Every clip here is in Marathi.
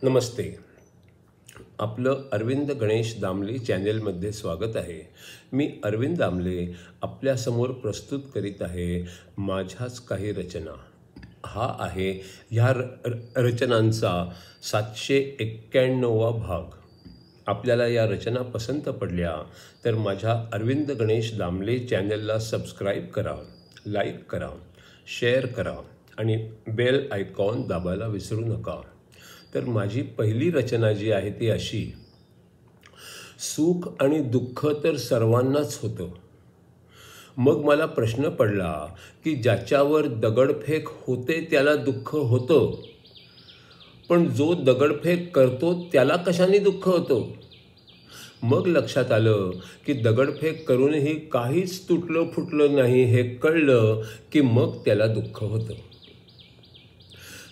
नमस्ते. आपलं अरविंद गणेश दामले चॅनेलमध्ये स्वागत आहे. मी अरविंद दामले आपल्यासमोर प्रस्तुत करीत आहे माझ्याच काही रचना. हा आहे ह्या रचनांचा 791वा भाग. आपल्याला या रचना पसंत पडल्या तर माझ्या अरविंद गणेश दामले चॅनलला सबस्क्राईब करा, लाईक करा, शेअर करा आणि बेल आयकॉन दाबायला विसरू नका. तर माझी पहिली रचना जी आहे ती अशी: सुख आणि दुःख तर सर्वांनाच होतं. मग मला प्रश्न पडला की ज्याच्यावर दगडफेक होते त्याला दुःख होतं, पण जो दगडफेक करतो त्याला कशाने दुःख होतं? मग लक्षात आलं की दगडफेक करूनही काहीच तुटलं फुटलं नाही हे कळलं की मग त्याला दुःख होतं.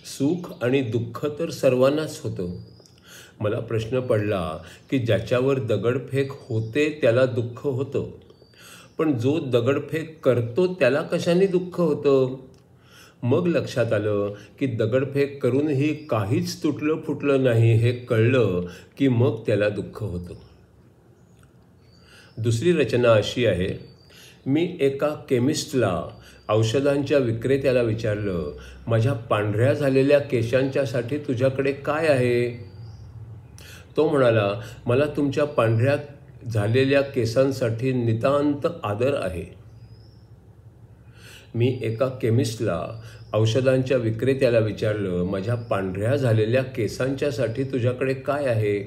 सुख आणि दुःख तर सर्वांनाच होतं. मला प्रश्न पडला की ज्याच्यावर दगडफेक होते त्याला दुःख होतं, पण जो दगडफेक करतो त्याला कशाने दुःख होतं? मग लक्षात आलं की दगडफेक करूनही काहीच तुटलं फुटलं नाही हे कळलं की मग त्याला दुःख होतं. दुसरी रचना अशी आहे: मी एका केमिस्टला, औषधांच्या विक्रेत्याला विचारलं, माझ्या पांढऱ्या झालेल्या केसांच्यासाठी तुझ्याकडे काय आहे? तो म्हणाला, मला तुमच्या पांढऱ्या झालेल्या केसांसाठी नितांत आदर आहे. मी एका केमिस्टला, औषधांच्या विक्रेत्याला विचारलं, माझ्या पांढऱ्या झालेल्या केसांच्यासाठी तुझ्याकडे काय आहे?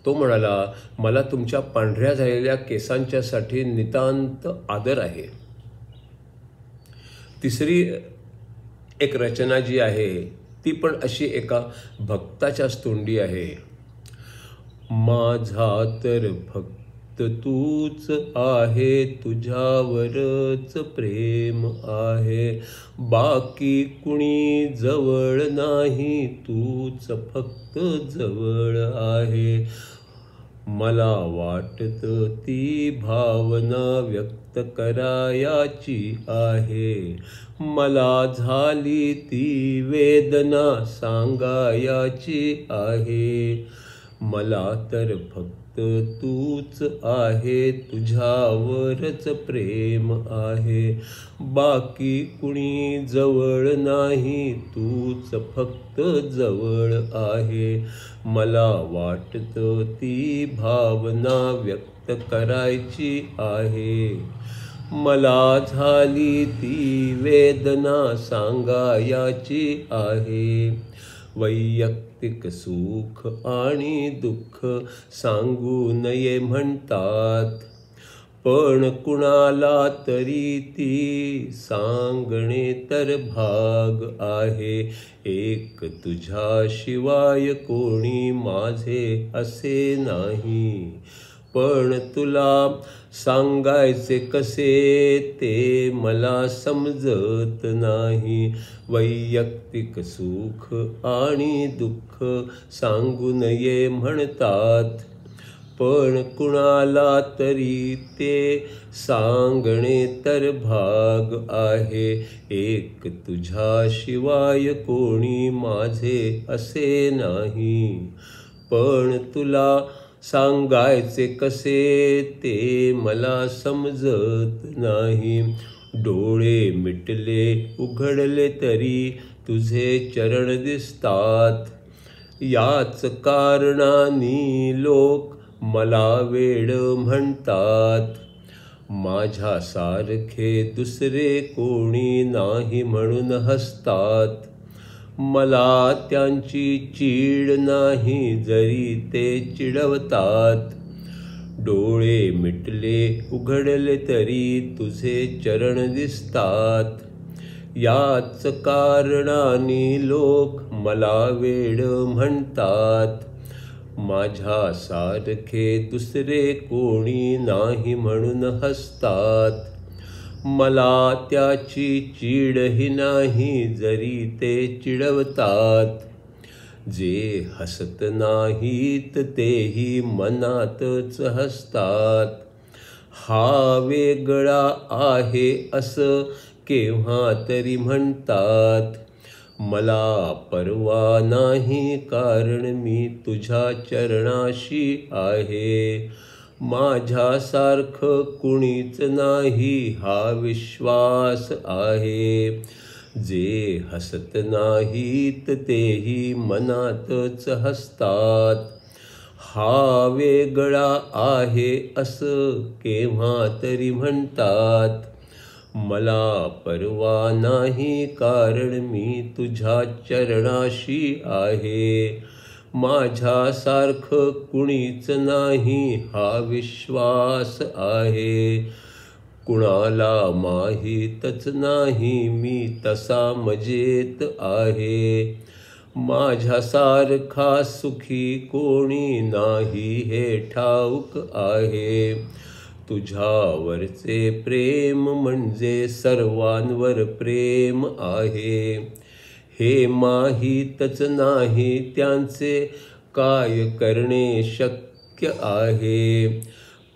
तो म्हणाला, मला तुमच्या पांढऱ्या झालेल्या केसांच्यासाठी नितांत आदर आहे. तिसरी एक रचना जी आहे ती पण अशी एका भक्ताच्याच तोंडी आहे: माझा तर फक्त तूच आहे, तुझ्यावरच प्रेम आहे, बाकी कुणी जवळ नाही, तूच फक्त जवळ आहे. मला वाटतं ती भावना व्यक्त करायाची आहे, मला झाली ती वेदना सांगायाची आहे. मला तर फक्त तूच आहे, तुझ्यावरच प्रेम आहे, बाकी कुणी जवळ नाही, तूच फक्त जवळ आहे. मला वाटतं ती भावना व्यक्त करायची आहे, मला झाली ती वेदना सांगायाची आहे. वैयक्तिक सुख आणि दुःख सांगू नये म्हणतात, पण कुणाला तरी ती सांगणे तर भाग आहे. एक तुझ्याशिवाय कोणी माझे असे नाही, पण तुला सांगायचे कसे ते मला समजत नाही. वैयक्तिक सुख आणि दुःख सांगू नये म्हणतात, पण कुणाला तरी ते सांगणे तर भाग आहे. एक तुझ्याशिवाय कोणी माझे असे नाही, पण तुला सांगायचे कसे ते मला समजत नाही. डोळे मिटले उघडले तरी तुझे चरण दिसतात, याच कारणाने लोक मला वेड म्हणतात. माझ्यासारखे दुसरे कोणी नाही म्हणून हसतात, मला त्यांची चीड नाही जरी ते चिडवतात. डोळे मिटले उघडले तरी तुझे चरण दिसतात, याच कारणाने लोक मला वेड म्हणतात. माझ्यासारखे दुसरे कोणी नाही म्हणून हसतात, मला त्याची चीडही नाही जरी ते चिडवतात. जे हसत नाहीत तेही मनातच हसतात, हा वेगळा आहे असं केव्हा तरी म्हणतात. मला परवा नाही, कारण मी तुझ्या चरणाशी आहे. माझ्यासारखं कुणीच नाही हा विश्वास आहे. जे हसत नाहीत तेही मनातच हसतात. हा वेगळा आहे असं केव्हा तरी म्हणतात. मला परवा नाही, कारण मी तुझ्या चरणाशी आहे. माझ्यासारखं कुणीच नाही हा विश्वास आहे. कुणाला माहीतच नाही मी तसा मजेत आहे. माझ्यासारखा सुखी कोणी नाही हे ठाऊक आहे. तुझ्यावरचे प्रेम म्हणजे सर्वांवर प्रेम आहे. हे माहीतच नाही त्यांचे काय करणे शक्य आहे.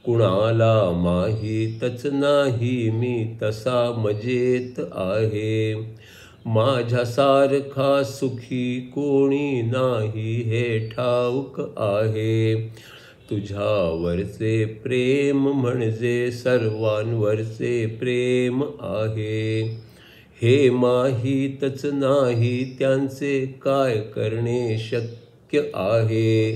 कुणाला माहीतच नाही मी तसा मजेत आहे. माझ्यासारखा सुखी कोणी नाही हे ठाऊक आहे. तुझ्यावरचे प्रेम म्हणजे सर्वांवरचे प्रेम आहे. हे माहीतच नाही त्यांचे काय करणे शक्य आहे.